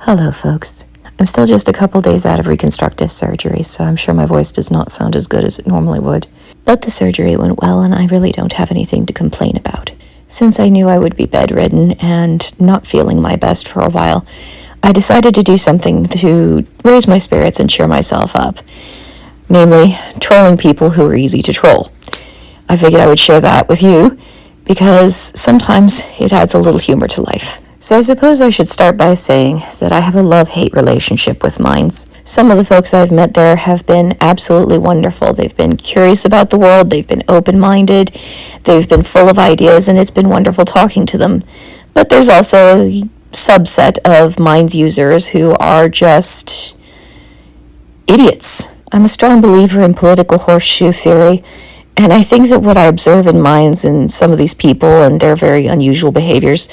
Hello, folks. I'm still just a couple days out of reconstructive surgery, so I'm sure my voice does not sound as good as it normally would. But the surgery went well, and I really don't have anything to complain about. Since I knew I would be bedridden and not feeling my best for a while, I decided to do something to raise my spirits and cheer myself up. Namely, trolling people who are easy to troll. I figured I would share that with you, because sometimes it adds a little humor to life. So I suppose I should start by saying that I have a love-hate relationship with mines. Some of the folks I've met there have been absolutely wonderful. They've been curious about the world, they've been open-minded, they've been full of ideas, and it's been wonderful talking to them. But there's also a subset of mines users who are just idiots. I'm a strong believer in political horseshoe theory, and I think that what I observe in mines and some of these people and their very unusual behaviors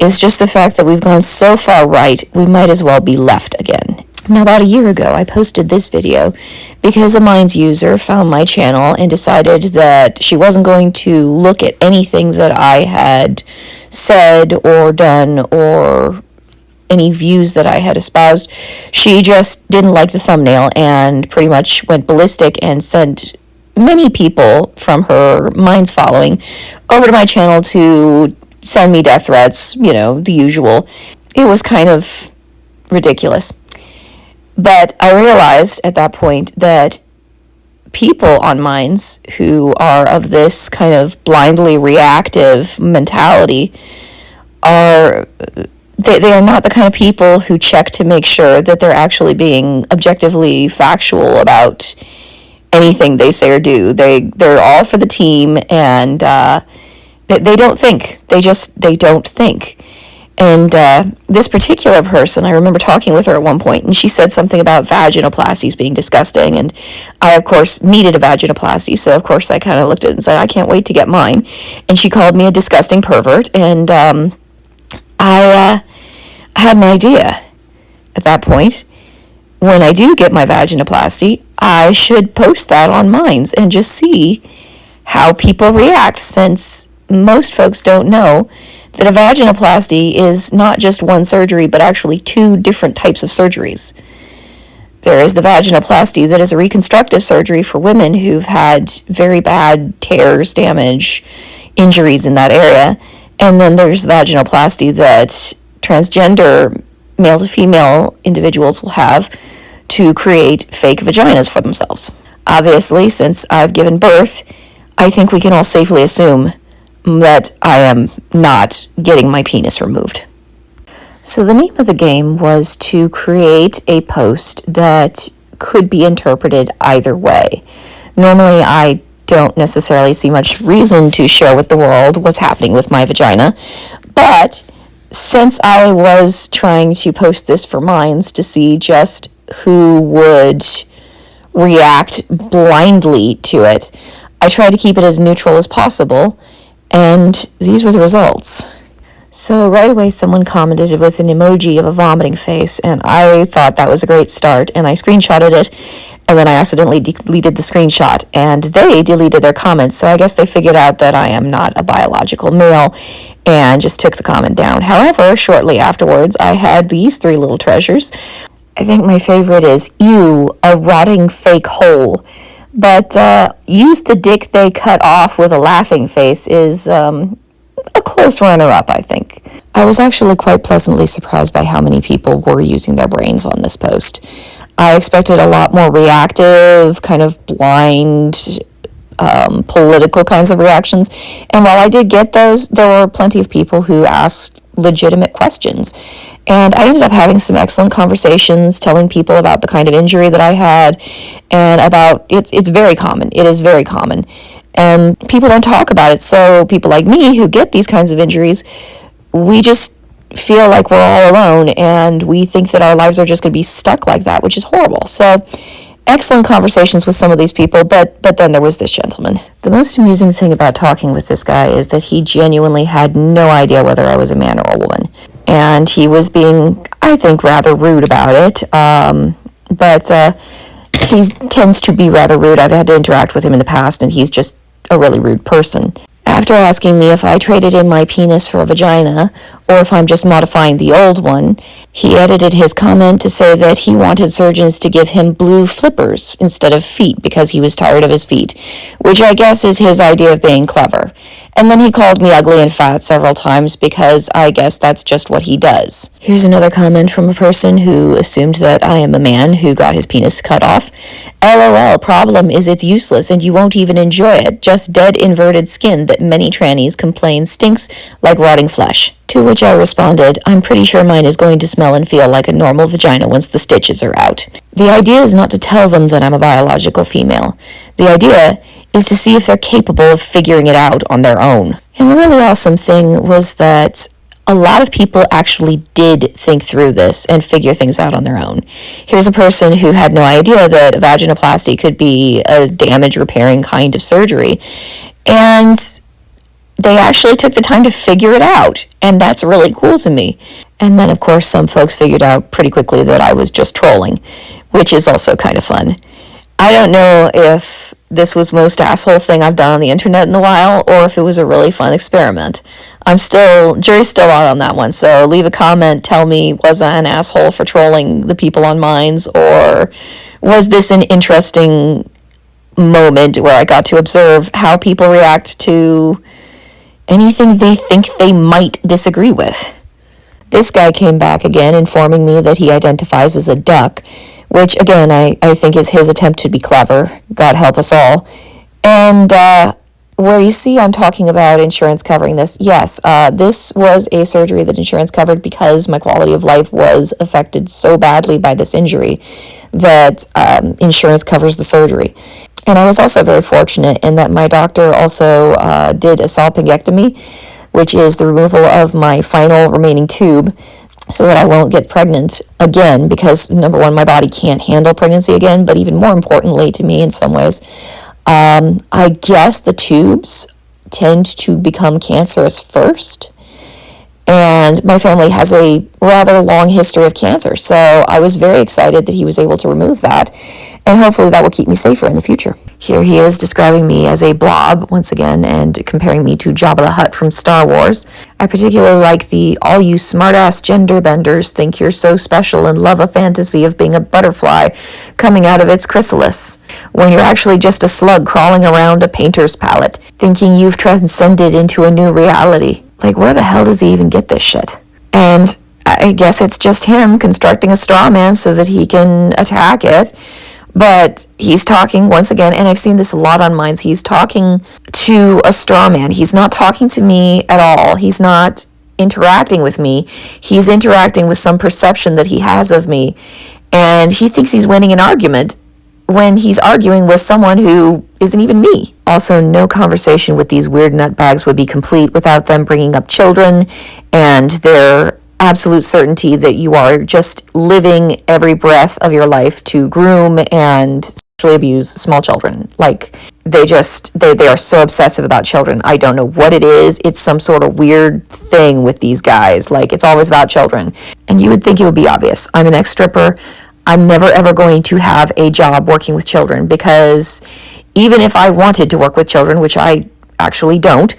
is just the fact that we've gone so far right, we might as well be left again. Now, about a year ago, I posted this video because a mines user found my channel and decided that she wasn't going to look at anything that I had said or done or any views that I had espoused. She just didn't like the thumbnail and pretty much went ballistic and sent many people from her mines following over to my channel to send me death threats, the usual. It was kind of ridiculous. But I realized at that point that people on mines who are of this kind of blindly reactive mentality are not the kind of people who check to make sure that they're actually being objectively factual about anything they say or do. They're all for the team, and they don't think. They don't think. And this particular person, I remember talking with her at one point, and she said something about vaginoplasties being disgusting, and I, of course, needed a vaginoplasty, so, of course, I kind of looked at it and said, I can't wait to get mine. And she called me a disgusting pervert, and I had an idea at that point. When I do get my vaginoplasty, I should post that on mines and just see how people react, since most folks don't know that a vaginoplasty is not just one surgery, but actually two different types of surgeries. There is the vaginoplasty that is a reconstructive surgery for women who've had very bad tears, damage, injuries in that area. And then there's vaginoplasty that transgender male to female individuals will have to create fake vaginas for themselves. Obviously, since I've given birth, I think we can all safely assume that I am not getting my penis removed. So the name of the game was to create a post that could be interpreted either way. Normally, I don't necessarily see much reason to share with the world what's happening with my vagina, but since I was trying to post this for mines to see just who would react blindly to it, I tried to keep it as neutral as possible, and these were the results. So right away someone commented with an emoji of a vomiting face, and I thought that was a great start, and I screenshotted it, and then I accidentally deleted the screenshot, and they deleted their comments, so I guess they figured out that I am not a biological male, and just took the comment down. However, shortly afterwards, I had these three little treasures. I think my favorite is, "You, a rotting fake hole." But "use the dick they cut off with a laughing face" is a close runner-up, I think. I was actually quite pleasantly surprised by how many people were using their brains on this post. I expected a lot more reactive, kind of blind, political kinds of reactions. And while I did get those, there were plenty of people who asked legitimate questions. And I ended up having some excellent conversations, telling people about the kind of injury that I had, and about, it's very common. It is very common. And people don't talk about it, so people like me who get these kinds of injuries, we just feel like we're all alone, and we think that our lives are just going to be stuck like that, which is horrible. So excellent conversations with some of these people, but then there was this gentleman. The most amusing thing about talking with this guy is that he genuinely had no idea whether I was a man or a woman. And he was being, I think, rather rude about it. But he tends to be rather rude. I've had to interact with him in the past, and he's just a really rude person. After asking me if I traded in my penis for a vagina, or if I'm just modifying the old one, he edited his comment to say that he wanted surgeons to give him blue flippers instead of feet because he was tired of his feet, which I guess is his idea of being clever. And then he called me ugly and fat several times because I guess that's just what he does. Here's another comment from a person who assumed that I am a man who got his penis cut off. LOL, problem is it's useless and you won't even enjoy it. Just dead inverted skin that many trannies complain stinks like rotting flesh. To which I responded, I'm pretty sure mine is going to smell and feel like a normal vagina once the stitches are out. The idea is not to tell them that I'm a biological female. The idea is to see if they're capable of figuring it out on their own. And the really awesome thing was that a lot of people actually did think through this and figure things out on their own. Here's a person who had no idea that vaginoplasty could be a damage repairing kind of surgery. And they actually took the time to figure it out. And that's really cool to me. And then, of course, some folks figured out pretty quickly that I was just trolling, which is also kind of fun. I don't know if this was the most asshole thing I've done on the internet in a while, or if it was a really fun experiment. Jury's still out on that one, so leave a comment, tell me, was I an asshole for trolling the people on Minds, or was this an interesting moment where I got to observe how people react to anything they think they might disagree with? This guy came back again, informing me that he identifies as a duck, which, again, I think is his attempt to be clever. God help us all. And where you see I'm talking about insurance covering this, yes, this was a surgery that insurance covered because my quality of life was affected so badly by this injury that insurance covers the surgery. And I was also very fortunate in that my doctor also did a salpingectomy, which is the removal of my final remaining tube, so that I won't get pregnant again, because number one, my body can't handle pregnancy again, but even more importantly to me in some ways, I guess the tubes tend to become cancerous first, and my family has a rather long history of cancer, so I was very excited that he was able to remove that, and hopefully that will keep me safer in the future. Here he is describing me as a blob, once again, and comparing me to Jabba the Hutt from Star Wars. I particularly like the all you smart-ass gender benders think you're so special and love a fantasy of being a butterfly coming out of its chrysalis, when you're actually just a slug crawling around a painter's palette, thinking you've transcended into a new reality. Like, where the hell does he even get this shit? And I guess it's just him constructing a straw man so that he can attack it. But he's talking, once again, and I've seen this a lot on Minds, he's talking to a straw man. He's not talking to me at all. He's not interacting with me. He's interacting with some perception that he has of me. And he thinks he's winning an argument when he's arguing with someone who isn't even me. Also, no conversation with these weird nutbags would be complete without them bringing up children and their absolute certainty that you are just living every breath of your life to groom and sexually abuse small children. Like, they are so obsessive about children. I don't know what it is. It's some sort of weird thing with these guys. Like, it's always about children. And you would think it would be obvious. I'm an ex-stripper. I'm never ever going to have a job working with children, because even if I wanted to work with children, which I actually don't,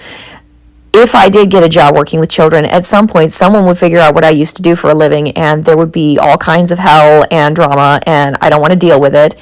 if I did get a job working with children, at some point someone would figure out what I used to do for a living, and there would be all kinds of hell and drama, and I don't want to deal with it.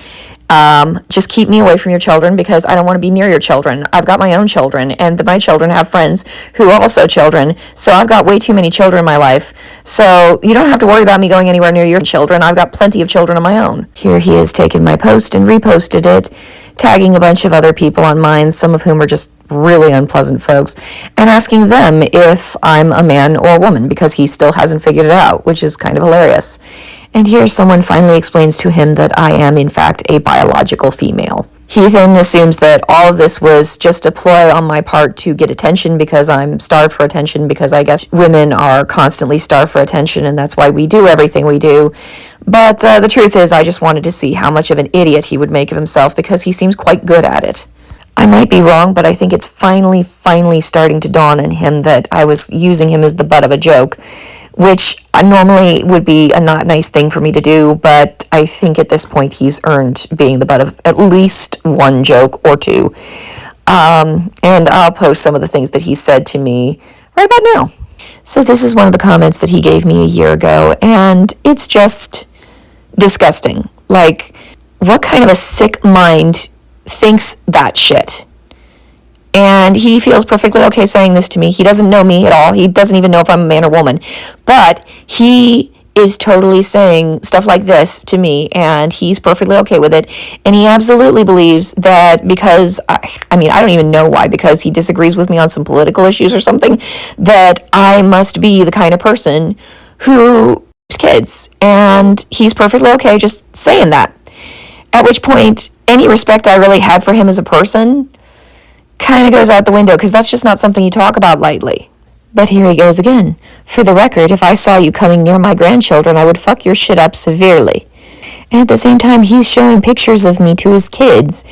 Just keep me away from your children, because I don't want to be near your children. I've got my own children, and my children have friends who are also children, so I've got way too many children in my life. So you don't have to worry about me going anywhere near your children. I've got plenty of children of my own. Here he has taken my post and reposted it, tagging a bunch of other people on Minds, some of whom are just really unpleasant folks, and asking them if I'm a man or a woman, because he still hasn't figured it out, which is kind of hilarious. And here someone finally explains to him that I am, in fact, a biological female. He then assumes that all of this was just a ploy on my part to get attention, because I'm starved for attention, because I guess women are constantly starved for attention, and that's why we do everything we do. But the truth is, I just wanted to see how much of an idiot he would make of himself, because he seems quite good at it. I might be wrong, but I think it's finally starting to dawn on him that I was using him as the butt of a joke, which normally would be a not nice thing for me to do, but I think at this point he's earned being the butt of at least one joke or two. And I'll post some of the things that he said to me right about now. So this is one of the comments that he gave me a year ago, and it's just disgusting. Like, what kind of a sick mind thinks that shit? And he feels perfectly okay saying this to me. He doesn't know me at all. He doesn't even know if I'm a man or woman. But he is totally saying stuff like this to me, and he's perfectly okay with it. And he absolutely believes that because, I mean, I don't even know why, because he disagrees with me on some political issues or something, that I must be the kind of person who kids. And he's perfectly okay just saying that. At which point, any respect I really had for him as a person kind of goes out the window, because that's just not something you talk about lightly. But here he goes again. For the record, if I saw you coming near my grandchildren, I would fuck your shit up severely. And at the same time, he's showing pictures of me to his kids,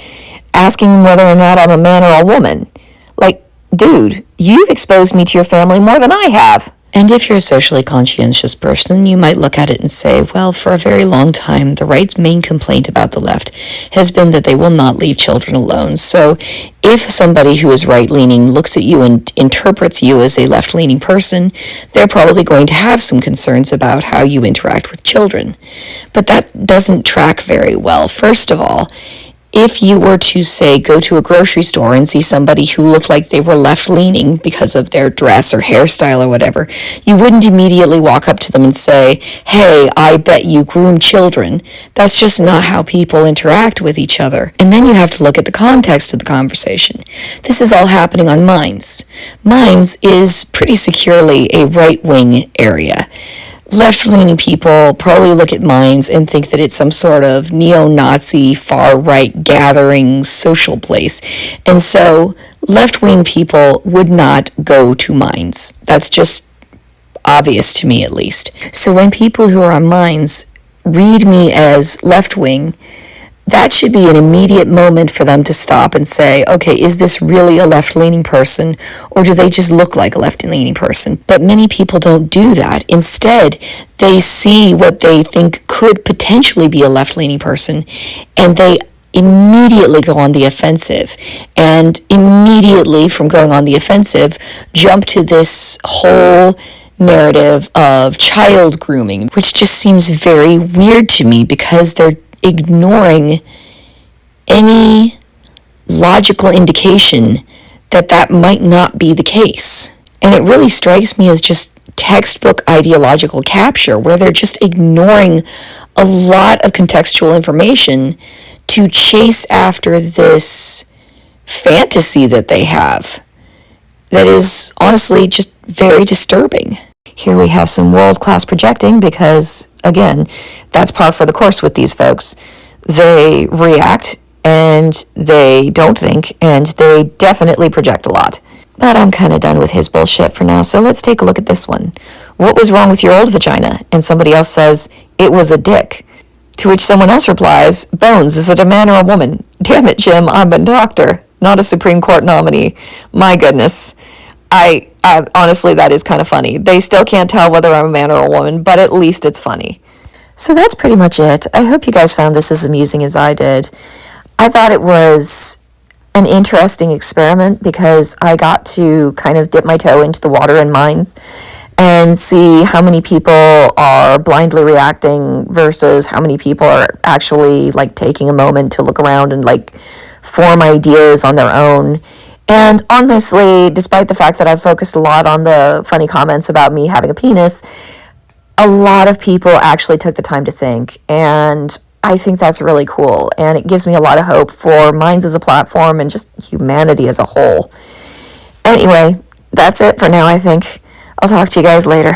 asking them whether or not I'm a man or a woman. Like, dude, you've exposed me to your family more than I have. And if you're a socially conscientious person, you might look at it and say, well, for a very long time, the right's main complaint about the left has been that they will not leave children alone. So if somebody who is right-leaning looks at you and interprets you as a left-leaning person, they're probably going to have some concerns about how you interact with children. But that doesn't track very well. First of all, if you were to, say, go to a grocery store and see somebody who looked like they were left-leaning because of their dress or hairstyle or whatever, you wouldn't immediately walk up to them and say, hey, I bet you groom children. That's just not how people interact with each other. And then you have to look at the context of the conversation. This is all happening on Minds. Minds is pretty securely a right-wing area. Left-leaning people probably look at Minds and think that it's some sort of neo-Nazi, far-right gathering social place. And so left-wing people would not go to Minds. That's just obvious to me, at least. So when people who are on Minds read me as left-wing, that should be an immediate moment for them to stop and say, okay, is this really a left-leaning person, or do they just look like a left-leaning person? But many people don't do that. Instead, they see what they think could potentially be a left-leaning person, and they immediately go on the offensive. And immediately, from going on the offensive, jump to this whole narrative of child grooming, which just seems very weird to me, because they're ignoring any logical indication that that might not be the case. And it really strikes me as just textbook ideological capture, where they're just ignoring a lot of contextual information to chase after this fantasy that they have that is honestly just very disturbing. Here we have some world-class projecting because, again, that's par for the course with these folks. They react, and they don't think, and they definitely project a lot. But I'm kind of done with his bullshit for now, so let's take a look at this one. What was wrong with your old vagina? And somebody else says, it was a dick. To which someone else replies, Bones, is it a man or a woman? Damn it, Jim, I'm a doctor, not a Supreme Court nominee. My goodness. I honestly, that is kind of funny. They still can't tell whether I'm a man or a woman, but at least it's funny. So that's pretty much it. I hope you guys found this as amusing as I did. I thought it was an interesting experiment because I got to kind of dip my toe into the water in Minds and see how many people are blindly reacting versus how many people are actually like taking a moment to look around and like form ideas on their own. And honestly, despite the fact that I've focused a lot on the funny comments about me having a penis, a lot of people actually took the time to think, and I think that's really cool, and it gives me a lot of hope for Minds as a platform and just humanity as a whole. Anyway, that's it for now, I think. I'll talk to you guys later.